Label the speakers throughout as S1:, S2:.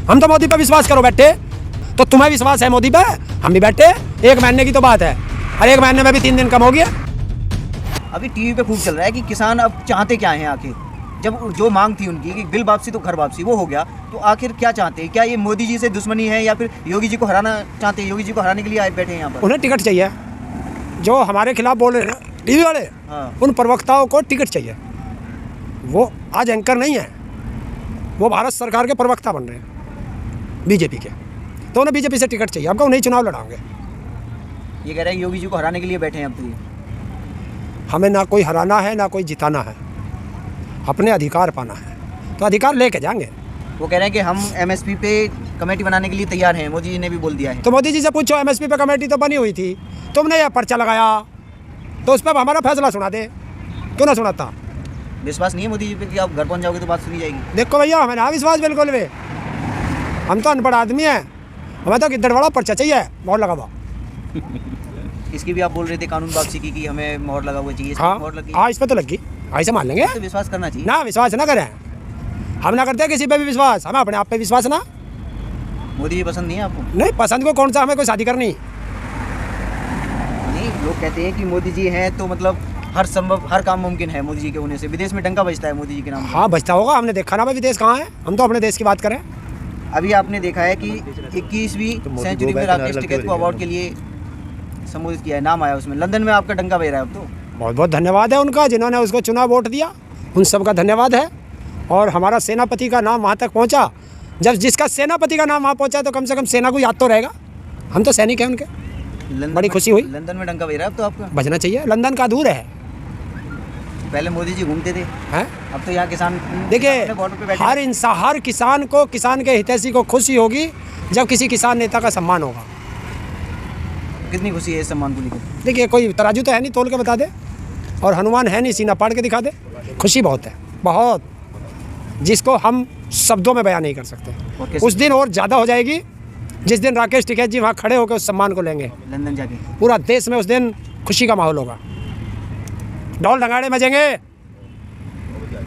S1: हम तो मोदी पे विश्वास करो बैठे, तो तुम्हें विश्वास है मोदी पे, हम भी बैठे। 1 महीने की तो बात है, और 1 महीने में भी 3 दिन कम हो गया।
S2: अभी टीवी पे खूब चल रहा है कि किसान अब चाहते क्या हैं आखिर, जब जो मांग थी उनकी कि बिल वापसी तो घर वापसी वो हो गया, तो आखिर क्या चाहते हैं? क्या ये मोदी जी से दुश्मनी है या फिर योगी जी को हराना चाहते हैं? योगी जी को हराने के लिए आए बैठे हैं यहाँ पर।
S1: उन्हें टिकट चाहिए, जो हमारे खिलाफ बोल रहे हैं ना टीवी वाले, उन प्रवक्ताओं को टिकट चाहिए। वो आज एंकर नहीं है, वो भारत सरकार के प्रवक्ता बन रहे हैं बीजेपी के, तो उन्हें बीजेपी से टिकट चाहिए। आपका उन्हें चुनाव लड़ाओगे।
S2: ये कह रहे हैं योगी जी को हराने के लिए बैठे हैं अब तो ये।
S1: हमें ना कोई हराना है ना कोई जिताना है, अपने अधिकार पाना है, तो अधिकार लेके जाएंगे।
S2: वो कह रहे हैं कि हम एमएसपी पे कमेटी बनाने के लिए तैयार हैं, मोदी जी ने भी बोल दिया है।
S1: तो मोदी जी से पूछो, एमएसपी पे कमेटी तो बनी हुई थी, तुमने यह पर्चा लगाया, तो उस पर हमारा फैसला सुना दे, क्यों ना सुनाता?
S2: विश्वास नहीं है मोदी जी पे कि आप घर पहुंच जाओगे तो बात सुनी जाएगी?
S1: देखो भैया, हमें ना विश्वास बिल्कुल भी, हम तो अनपढ़ आदमी हैं, हमें तो किधर बड़ा पर्चा चाहिए, मोहर लगा हुआ।
S2: इसकी भी आप बोल रहे थे कानून वापसी की कि हमें मोहर लगा हुआ चाहिए,
S1: हाँ
S2: मोहर लगी।
S1: हाँ, इस पर तो लगी, ऐसे मान लेंगे।
S2: तो विश्वास करना चाहिए
S1: ना, विश्वास ना करें, हम ना करते किसी पे भी विश्वास, हमें अपने आप पे विश्वास ना।
S2: मोदी जी पसंद नहीं है आपको?
S1: नहीं पसंद को कौन सा, हमें कोई शादी करनी।
S2: नहीं, लोग कहते हैं कि मोदी जी हैं तो मतलब हर संभव हर काम मुमकिन है मोदी जी के होने से। विदेश में डंका बजता है मोदी जी के नाम।
S1: हाँ बचता होगा, हमने देखा ना भाई विदेश कहाँ है, हम तो अपने देश की बात करें।
S2: अभी आपने देखा है कि 21वीं सेंचुरी में राकेश टिकैत को अवार्ड के लिए संबोधित किया है, नाम आया उसमें। लंदन में आपका डंका बज रहा है अब तो।
S1: बहुत बहुत धन्यवाद है उनका, जिन्होंने उसको चुना, वोट दिया, उन सब का धन्यवाद है। और हमारा सेनापति का नाम वहाँ तक पहुँचा, जब जिसका सेनापति का नाम वहाँ पहुँचा तो कम से कम सेना को याद तो रहेगा, हम तो सैनिक हैं उनके। बड़ी खुशी हुई।
S2: लंदन में डंका बज रहा है अब तो आपका।
S1: बजना चाहिए, लंदन का दूर है।
S2: पहले मोदी जी घूमते थे,
S1: हैं?
S2: अब तो यहाँ किसान
S1: देखिए,
S2: बॉर्डर पे बैठे।
S1: हर किसान को, किसान के हितैषी को खुशी होगी जब किसी किसान नेता का सम्मान होगा।
S2: कितनी खुशी है इस सम्मान को लेकर?
S1: देखिए, कोई तराजू तो है नहीं तोल के बता दे, और हनुमान है नहीं सीना पाड़ के दिखा दे। खुशी बहुत है, बहुत, जिसको हम शब्दों में बयान नहीं कर सकते। उस दिन और ज़्यादा हो जाएगी जिस दिन राकेश टिकैत जी वहाँ खड़े होकर उस सम्मान को लेंगे
S2: लंदन जाके।
S1: पूरा देश में उस दिन खुशी का माहौल होगा, ढोल नगाड़े बजेंगे,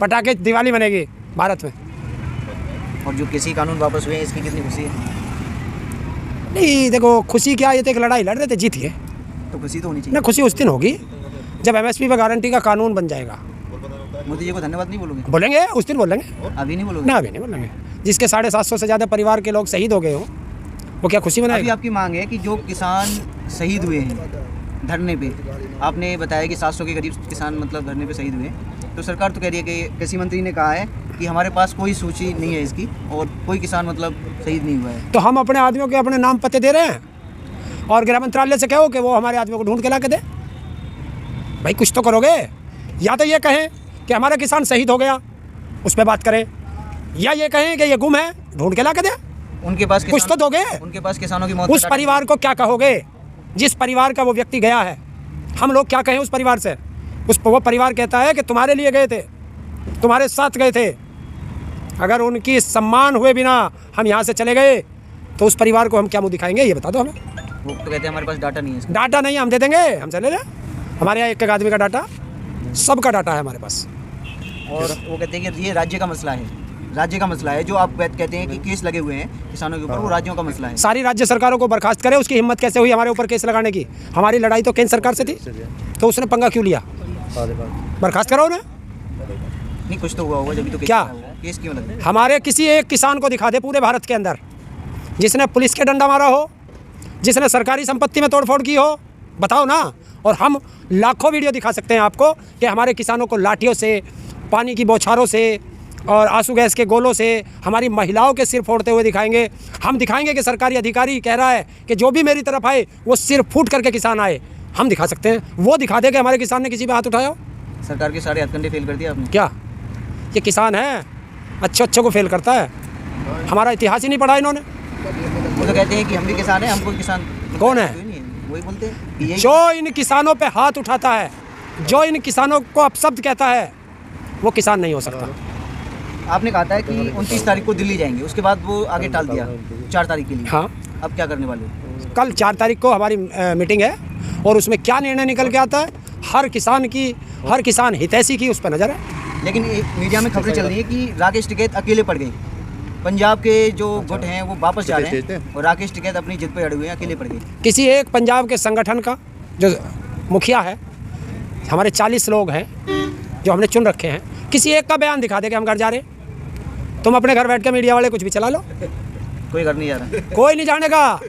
S1: पटाखे, दिवाली बनेगी भारत में।
S2: और जो किसी कानून वापस हुए हैं इसकी कितनी खुशी है?
S1: नहीं देखो, खुशी क्या, ये तो एक लड़ाई लड़ रहे थे, जीत गए,
S2: तो खुशी तो होनी
S1: ना
S2: चाहिए।
S1: खुशी उस दिन होगी जब एमएसपी पर गारंटी का कानून बन जाएगा।
S2: मोदी जी को धन्यवाद नहीं बोलोगे?
S1: बोलेंगे, उस दिन बोलेंगे
S2: अभी नहीं बोलोगे?
S1: ना, अभी नहीं बोलेंगे। जिसके 750 से ज़्यादा परिवार के लोग शहीद हो गए हो, वो क्या खुशी
S2: अभी
S1: मनाएगा?
S2: आपकी मांग है कि जो किसान शहीद हुए हैं धरने पे, आपने बताया कि 700 के करीब किसान मतलब धरने पे शहीद हुए हैं, तो सरकार तो कह रही है कि कृषि मंत्री ने कहा है कि हमारे पास कोई सूची नहीं है इसकी और कोई किसान मतलब शहीद नहीं हुआ है।
S1: तो हम अपने आदमियों के अपने नाम पते दे रहे हैं, और गृह मंत्रालय से कहो कि वो हमारे आदमियों को ढूंढ के ला के दे। भाई कुछ तो करोगे, या तो ये कहें कि हमारा किसान शहीद हो गया, उस पर बात करें, या ये कहें कि ये गुम है, ढूंढ के ला के दे।
S2: उनके पास
S1: कुछ तो दोगे।
S2: उनके पास किसानों की मौत
S1: उस परिवार को क्या कहोगे जिस परिवार का वो व्यक्ति गया है? हम लोग क्या कहें उस परिवार से? वो परिवार कहता है कि तुम्हारे लिए गए थे, तुम्हारे साथ गए थे। अगर उनकी सम्मान हुए बिना हम यहाँ से चले गए तो उस परिवार को हम क्या मुँह दिखाएंगे, ये बता दो हमें।
S2: वो तो कहते हैं हमारे पास डाटा नहीं है इसका।
S1: डाटा नहीं, हम दे देंगे, हम चले जाए। हमारे यहाँ एक एक आदमी का डाटा, सबका डाटा है हमारे पास।
S2: और वो कहते हैं कि ये राज्य का मसला है, राज्य का मसला है। जो आप कहते हैं कि केस लगे हुए हैं किसानों के ऊपर, वो राज्यों का मसला है।
S1: सारी राज्य सरकारों को बर्खास्त करे, उसकी हिम्मत कैसे हुई हमारे ऊपर केस लगाने की? हमारी लड़ाई तो केंद्र सरकार से थी, तो उसने पंगा क्यों लिया? बर्खास्त करो उन्हें।
S2: नहीं, कुछ तो हुआ होगा जब तो
S1: क्या?
S2: केस क्यों लगा?
S1: हमारे किसी एक किसान को दिखा दे पूरे भारत के अंदर जिसने पुलिस के डंडा मारा हो, जिसने सरकारी संपत्ति में तोड़फोड़ की हो, बताओ ना। और हम लाखों वीडियो दिखा सकते हैं आपको कि हमारे किसानों को लाठियों से, पानी की बौछारों से और आंसू गैस के गोलों से, हमारी महिलाओं के सिर फोड़ते हुए दिखाएंगे। हम दिखाएंगे कि सरकारी अधिकारी कह रहा है कि जो भी मेरी तरफ आए वो सिर फूट करके किसान आए, हम दिखा सकते हैं। वो दिखा दे कि हमारे किसान ने किसी पे हाथ उठाया हो।
S2: सरकार के सारे हथकंडे फेल कर दिया आपने।
S1: क्या ये किसान है अच्छे को फेल करता है? हमारा इतिहास ही नहीं पढ़ा इन्होंने।
S2: वो तो कहते हैं कि हम भी किसान हैं, हमको किसान
S1: कौन है?
S2: वही बोलते हैं कि
S1: जो इन किसानों पे हाथ उठाता है, जो इन किसानों को अपशब्द कहता है, वो किसान नहीं हो सकता।
S2: आपने कहा था कि 29 तारीख को दिल्ली जाएंगे, उसके बाद वो आगे टाल दिया 4 तारीख के लिए।
S1: हाँ,
S2: अब क्या करने वाले हो?
S1: कल 4 तारीख को हमारी मीटिंग है, और उसमें क्या निर्णय निकल के आता है, हर किसान हितैषी की उस पर नज़र है।
S2: लेकिन मीडिया में खबरें चल रही है कि राकेश टिकैत अकेले पड़ गए, पंजाब के जो गुट हैं वो वापस जा रहे हैं और राकेश टिकैत अपनी जिद पे अड़े हुए हैं, अकेले पड़ गए।
S1: किसी एक पंजाब के संगठन का जो मुखिया है, हमारे 40 लोग हैं जो हमने चुन रखे हैं, किसी एक का बयान दिखा दे कि हम घर जा रहे हैं। तुम अपने घर बैठ के मीडिया वाले कुछ भी चला लो,
S2: कोई घर नहीं जा रहा।
S1: कोई नहीं जानेगा।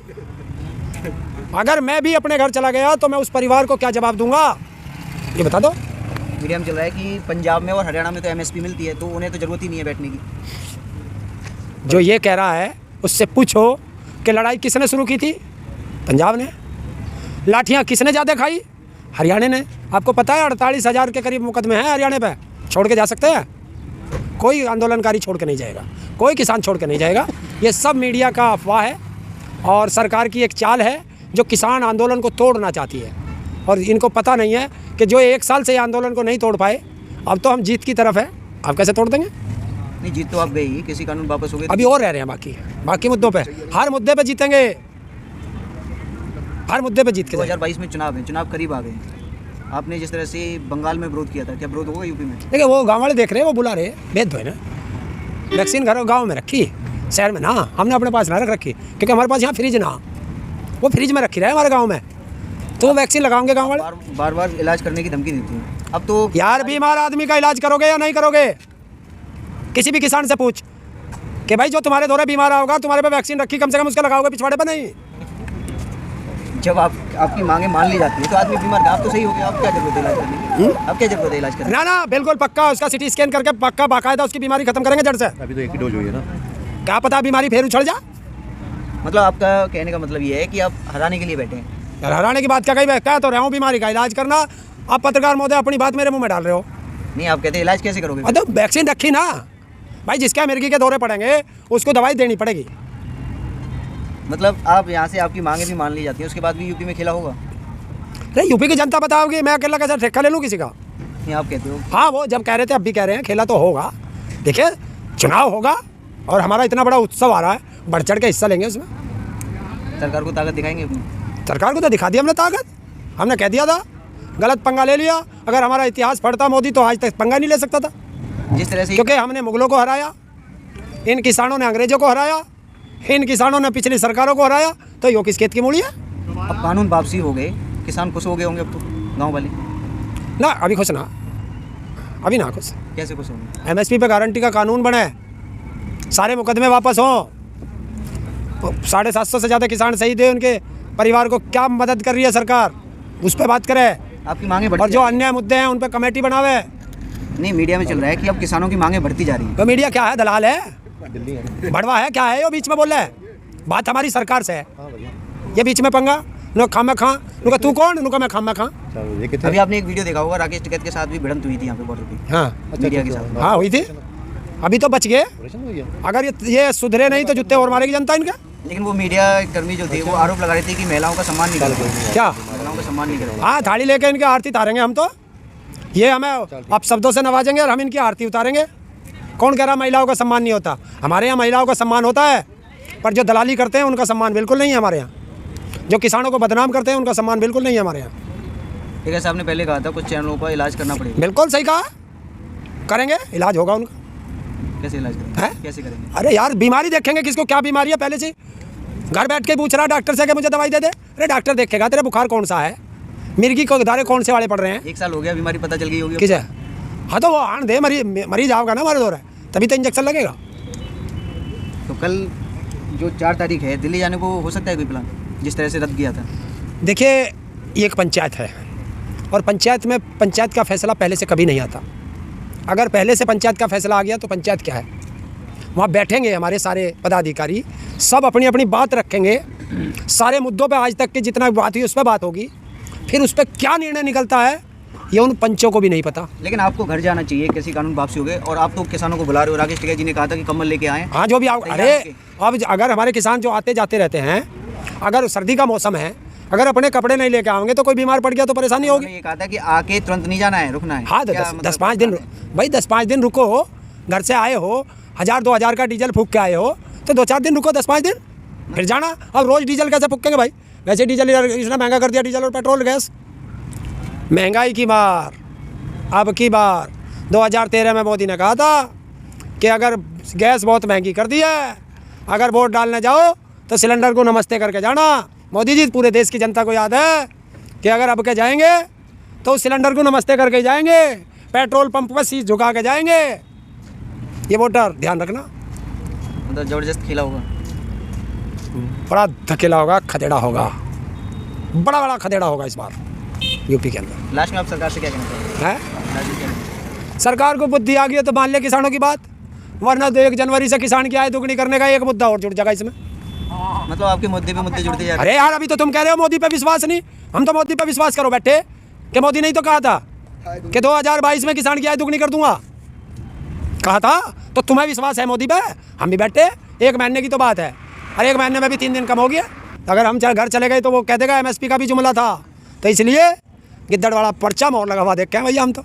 S1: अगर मैं भी अपने घर चला गया तो मैं उस परिवार को क्या जवाब दूंगा, ये बता दो।
S2: मीडिया में चल रहा है कि पंजाब में और हरियाणा में तो एमएसपी मिलती है, तो उन्हें तो ज़रूरत ही नहीं है बैठने की।
S1: जो ये कह रहा है उससे पूछो कि लड़ाई किसने शुरू की थी? पंजाब ने। लाठियाँ किसने ज़्यादा खाई? हरियाणा ने। आपको पता है 48,000 के करीब मुकदमे हैं हरियाणा पे। छोड़ के जा सकते हैं? कोई आंदोलनकारी छोड़ के नहीं जाएगा, कोई किसान छोड़ के नहीं जाएगा। ये सब मीडिया का अफवाह है और सरकार की एक चाल है जो किसान आंदोलन को तोड़ना चाहती है। और इनको पता नहीं है कि जो 1 साल से ये आंदोलन को नहीं तोड़ पाए, अब तो हम जीत की तरफ है, अब कैसे तोड़ देंगे?
S2: नहीं, जीत तो आप गई ही, किसी कानून वापस हो गए।
S1: अभी और रह रहे हैं बाकी मुद्दों पे। हर मुद्दे पे जीतेंगे, हर मुद्दे पे जीत के
S2: 2022 में चुनाव है, चुनाव करीब आ गए। आपने जिस तरह से बंगाल में विरोध किया था, क्या विरोध होगा यूपी में?
S1: देखिए, वो गाँव वाले देख रहे हैं, वो बुला रहे, भेद दो है ना। वैक्सीन घर गाँव में रखी, शहर में ना, हमने अपने पास ना रख रखी, क्योंकि हमारे पास यहाँ फ्रिज ना, वो फ्रिज में रखी रहे हमारे गाँव में, तो वो वैक्सीन लगाओगे गाँव वाले।
S2: बार बार इलाज करने की धमकी देती है। अब तो
S1: यार, बीमार आदमी का इलाज करोगे या नहीं करोगे? किसी भी किसान से पूछ कि भाई जो तुम्हारे दौरे बीमार होगा, तुम्हारे पे वैक्सीन रखी, कम से कम उसका लगाओगे, पिछवाड़े पे नहीं।
S2: जब आपकी मांगे मान ली जाती है तो आदमी बीमार, आप तो सही हो गया, आप क्या जरूरत है इलाज करने की? आप क्या जरूरत है इलाज करने?
S1: ना, बिल्कुल पक्का उसका सिटी स्कैन करके पक्का बाकायदा उसकी बीमारी खत्म करेंगे जड़ से।
S3: अभी तो एक ही डोज हुई है ना,
S1: क्या पता बीमारी फिर उछल जा।
S2: मतलब आपका कहने का मतलब ये है कि आप हराने के लिए बैठे हैं?
S1: यार, हराने की बात क्या कही? क्या तो रहा हूँ, बीमारी का इलाज करना। आप पत्रकार महोदय अपनी बात मेरे मुंह में डाल रहे हो।
S2: नहीं, आप कहते हैं इलाज कैसे करोगे?
S1: तो वैक्सीन रखी ना भाई, जिसके मिर्गी के दौरे पड़ेंगे उसको दवाई देनी पड़ेगी।
S2: मतलब आप यहाँ से आपकी मांगे भी मान ली जाती है, उसके बाद भी यूपी में खेला होगा?
S1: अरे यूपी की जनता बताओगी, मैं अकेला कैसे ठेका ले लूँ किसी का?
S2: नहीं, आप कहते हो।
S1: हाँ, वो जब कह रहे थे अब भी कह रहे हैं, खेला तो होगा। देखिए, चुनाव होगा और हमारा इतना बड़ा उत्सव आ रहा है, बढ़ चढ़ के हिस्सा लेंगे उसमें।
S2: सरकार को ताकत दिखाएंगे अपनी?
S1: सरकार को तो दिखा दिया हमने ताकत, हमने कह दिया था, गलत पंगा ले लिया। अगर हमारा इतिहास पढ़ता मोदी तो आज तक पंगा नहीं ले सकता था,
S2: जिस तरह से।
S1: क्योंकि हमने मुगलों को हराया, इन किसानों ने अंग्रेजों को हराया, इन किसानों ने पिछली सरकारों को हराया, तो यो किस खेत की मूली है?
S2: अब कानून वापसी हो गए, किसान खुश हो गए होंगे अब तो, गाँव वाले?
S1: ना, अभी खुश ना, अभी ना खुश।
S2: कैसे खुश होंगे?
S1: एमएसपी पे गारंटी का कानून बने, सारे मुकदमे वापस हों, 750 से ज़्यादा किसान शहीद है, उनके परिवार को क्या मदद कर रही है सरकार, उस पर बात करे।
S2: आपकी मांगे बढ़ती,
S1: और जो अन्य मुद्दे हैं उन पर कमेटी बनावे।
S2: नहीं, मीडिया में चल रहा है कि अब किसानों की मांगे बढ़ती जा रही है।
S1: तो मीडिया क्या है? दलाल है, बड़वा है, क्या है? वो बीच में बोल रहा है, बात हमारी सरकार से है, ये बीच में पंगा नो खामा खा, नुका तू कौन, नुका मैं खामा खा।
S2: अभी आपने एक वीडियो देखा होगा, राकेश टिकैत के साथ भी भिड़ंत हुई थी यहाँ पे बॉर्डर पे।
S1: हाँ,
S2: मीडिया के साथ।
S1: हाँ, हुई थी, अभी तो बच गए। अगर ये सुधरे नहीं तो जुत्ते और मारेगी जनता इनका।
S2: लेकिन वो मीडिया कर्मी जो थे वो आरोप लगा रहे थे कि महिलाओं का सम्मान नहीं कर रहे।
S1: क्या?
S2: महिलाओं का सम्मान नहीं कर रहे।
S1: हाँ, थाली लेके इनकी आरती उतारेंगे हम तो, ये हमें अब शब्दों से नवाजेंगे और हम इनकी आरती उतारेंगे। कौन कह रहा महिलाओं का सम्मान नहीं होता? हमारे यहाँ महिलाओं का सम्मान होता है, पर जो दलाली करते हैं उनका सम्मान बिल्कुल नहीं है हमारे यहाँ। जो किसानों को बदनाम करते हैं उनका सम्मान बिल्कुल नहीं है हमारे यहाँ।
S2: ठीक है, साहब ने पहले कहा था कुछ चैनलों का इलाज करना पड़ेगा।
S1: बिल्कुल सही कहा, करेंगे, इलाज होगा उनका।
S2: कैसे इलाज करेंगे?
S1: हैं?
S2: कैसे करेंगे?
S1: अरे यार, बीमारी देखेंगे किसको क्या बीमारी है, पहले से घर बैठ के पूछ रहा डॉक्टर से कि मुझे दवाई दे दे। अरे डॉक्टर देखेगा तेरे बुखार कौन सा है, मिर्गी को दारे कौन से वाले पड़ रहे हैं।
S2: 1 साल हो गया, बीमारी पता चल गई होगी।
S1: किसे? हाँ, तो वो आन दे, मरीज आओगा ना हमारे दौर है, तभी तो इंजेक्शन लगेगा।
S2: तो कल जो 4 तारीख है, दिल्ली जाने को हो सकता है कोई प्लान, जिस तरह से रद्द किया था?
S1: देखिए, ये एक पंचायत है और पंचायत में पंचायत का फैसला पहले से कभी नहीं आता। अगर पहले से पंचायत का फैसला आ गया तो पंचायत क्या है? वहाँ बैठेंगे हमारे सारे पदाधिकारी, सब अपनी अपनी बात रखेंगे, सारे मुद्दों पे आज तक की जितना बात हुई उस पर बात होगी, फिर उस पर क्या निर्णय निकलता है ये उन पंचों को भी नहीं पता।
S2: लेकिन आपको घर जाना चाहिए, कैसी कानून वापसी हो गए, और आप तो किसानों को बुला रहे हो। राकेश टिकैत जी ने कहा था कि कम्बल लेके आए।
S1: हाँ, जो भी आओ। अरे अब अगर हमारे किसान जो आते जाते रहते हैं, अगर सर्दी का मौसम है, अगर अपने कपड़े नहीं लेके आओगे तो कोई बीमार पड़ गया तो परेशानी होगी।
S2: ये कहा था कि आके तुरंत नहीं जाना है, रुकना है।
S1: हाँ, 10-5 दिन भाई, 10-5 दिन रुको। घर से आए हो, 1000-2000 का डीजल फूक के आए हो, तो 2-4 दिन रुको, 10-5 दिन फिर जाना। अब रोज़ डीजल कैसे फूकेंगे भाई? वैसे डीजल इतना महंगा कर दिया, डीजल और पेट्रोल गैस। महंगाई की मार अब की बार 2013 में मोदी ने कहा था कि अगर गैस बहुत महंगी कर दी है, अगर वोट डालने जाओ तो सिलेंडर को नमस्ते करके जाना। मोदी जी, पूरे देश की जनता को याद है कि अगर अब के जाएंगे तो उस सिलेंडर को नमस्ते करके जाएंगे, पेट्रोल पंप पर शीश झुका के जाएंगे। ये वोटर ध्यान रखना।
S2: मतलब ज़बरदस्त खेला होगा।
S1: बड़ा धकेला होगा, खदेड़ा होगा, बड़ा बड़ा खदेड़ा होगा इस बार यूपी के अंदर।
S2: लास्ट में आप सरकार से क्या कहना चाहेंगे?
S1: है
S2: लास्ट में क्या कहना चाहेंगे?
S1: सरकार को बुद्धि आ गई है तो मान ले किसानों की बात, वरना तो 1 जनवरी से किसान की आय दुगनी करने का एक मुद्दा और जुड़ जाएगा इसमें।
S2: मतलब आपके मुद्दे पे मुद्दे जुड़ते जा रहे
S1: अरे यार, अभी तो तुम कह रहे हो मोदी पे विश्वास नहीं, हम तो मोदी पे विश्वास करो बैठे कि मोदी नहीं तो कहा था कि 2022 में किसान की आय दुगनी कर दूंगा, कहा था। तो तुम्हें विश्वास है मोदी पे, हम भी बैठे। 1 महीने की तो बात है, और 1 महीने में भी 3 दिन कम हो गया। अगर हम घर चले गए तो वो कह देगा MSP का भी जुमला था, तो इसलिए गिद्दड़ वाला पर्चा मोहर लगवा दे क्या भैया हम तो।